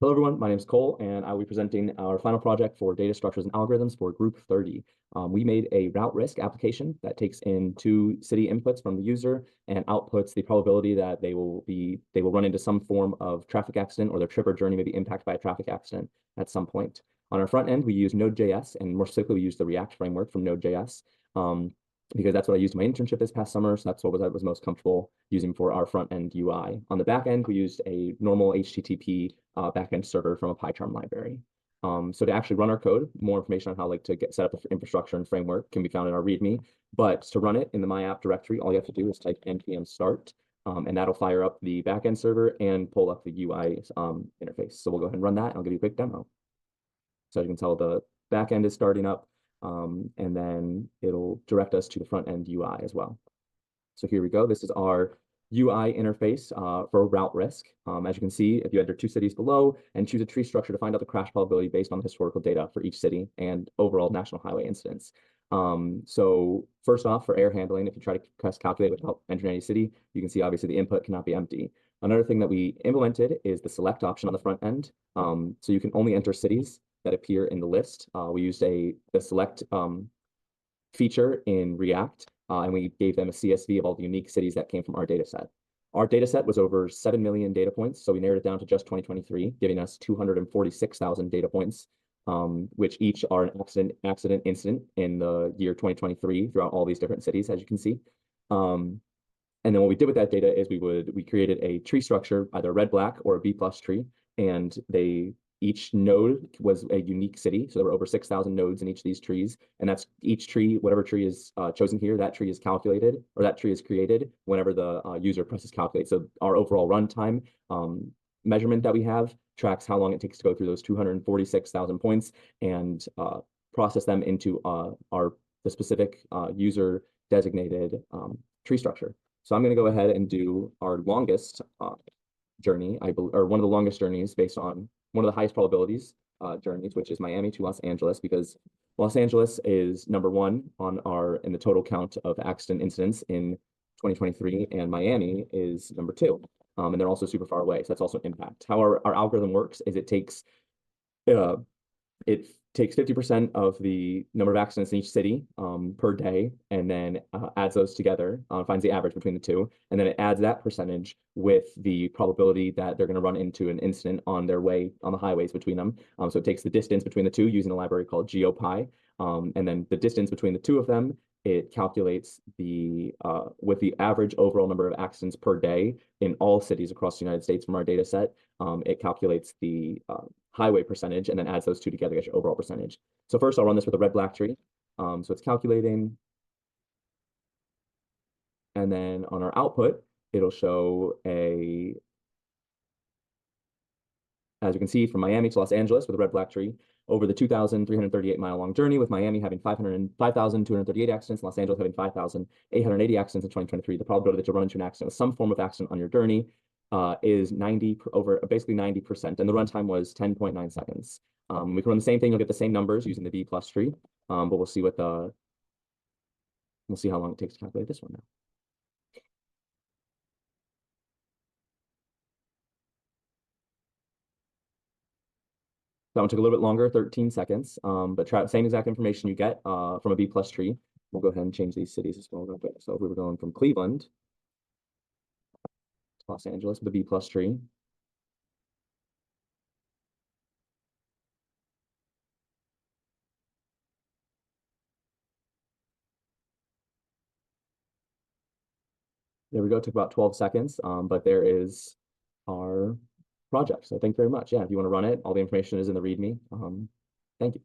Hello, everyone. My name is Cole, and I will be presenting our final project for data structures and algorithms for Group 30. We made a route risk application that takes in two city inputs from the user and outputs the probability that they will run into some form of traffic accident or their trip or journey may be impacted by a traffic accident at some point. On our front end, we use Node.js, and more specifically, we use the React framework from Node.js. Because that's what I used in my internship this past summer. So that's what I was most comfortable using for our front end UI. On the back end, we used a normal HTTP backend server from a PyCharm library. So to actually run our code, more information on how to get set up the infrastructure and framework can be found in our README. But to run it in the my app directory, all you have to do is type npm start, and that'll fire up the backend server and pull up the UI interface. So we'll go ahead and run that, and I'll give you a quick demo. So as you can tell, the backend is starting up. And then it'll direct us to the front end UI as well. So here we go. This is our UI interface for route risk. As you can see, if you enter two cities below and choose a tree structure to find out the crash probability based on the historical data for each city and overall national highway incidents. So first off, for error handling, if you try to press calculate without entering any city, you can see obviously the input cannot be empty. Another thing that we implemented is the select option on the front end. So you can only enter cities that appear in the list. We used the select feature in React, and we gave them a CSV of all the unique cities that came from our data set. Our data set was over 7 million data points, so we narrowed it down to just 2023, giving us 246,000 data points, which each are an accident incident in the year 2023 throughout all these different cities, as you can see. And then what we did with that data is we created a tree structure, either a red, black, or a B+ tree, and each node was a unique city. So there were over 6,000 nodes in each of these trees. And that's each tree, whatever tree is chosen here, that tree is calculated, or that tree is created whenever the user presses calculate. So our overall runtime measurement that we have tracks how long it takes to go through those 246,000 points and process them into the specific user designated tree structure. So I'm going to go ahead and do our longest journey, or one of the longest journeys based on one of the highest probabilities journeys, which is Miami to Los Angeles, because Los Angeles is number one in the total count of accident incidents in 2023, and Miami is number two. And they're also super far away, so that's also an impact. How our algorithm works is it takes 50% of the number of accidents in each city per day, and then adds those together, finds the average between the two, and then it adds that percentage with the probability that they're going to run into an incident on their way on the highways between them. So it takes the distance between the two using a library called GeoPy, and then the distance between the two of them, it calculates with the average overall number of accidents per day in all cities across the United States from our data set. It calculates the highway percentage and then adds those two together to get your overall percentage. So first I'll run this with a red black tree. So it's calculating. And then on our output, it'll show as you can see, from Miami to Los Angeles with a red black tree, over the 2,338-mile long journey, with Miami having 5,238 accidents, Los Angeles having 5,880 accidents in 2023, the probability that you'll run into an accident with some form of accident on your journey is basically 90%, and the runtime was 10.9 seconds. We can run the same thing, you'll get the same numbers using the B+ tree, but we'll see how long it takes to calculate this one now. That one took a little bit longer, 13 seconds, but same exact information you get from a B+ tree. We'll go ahead and change these cities as well real quick. So if we were going from Cleveland to Los Angeles with a B+ tree, there we go. It took about 12 seconds, but there is our project. So thank you very much. Yeah, if you want to run it, all the information is in the README. Thank you.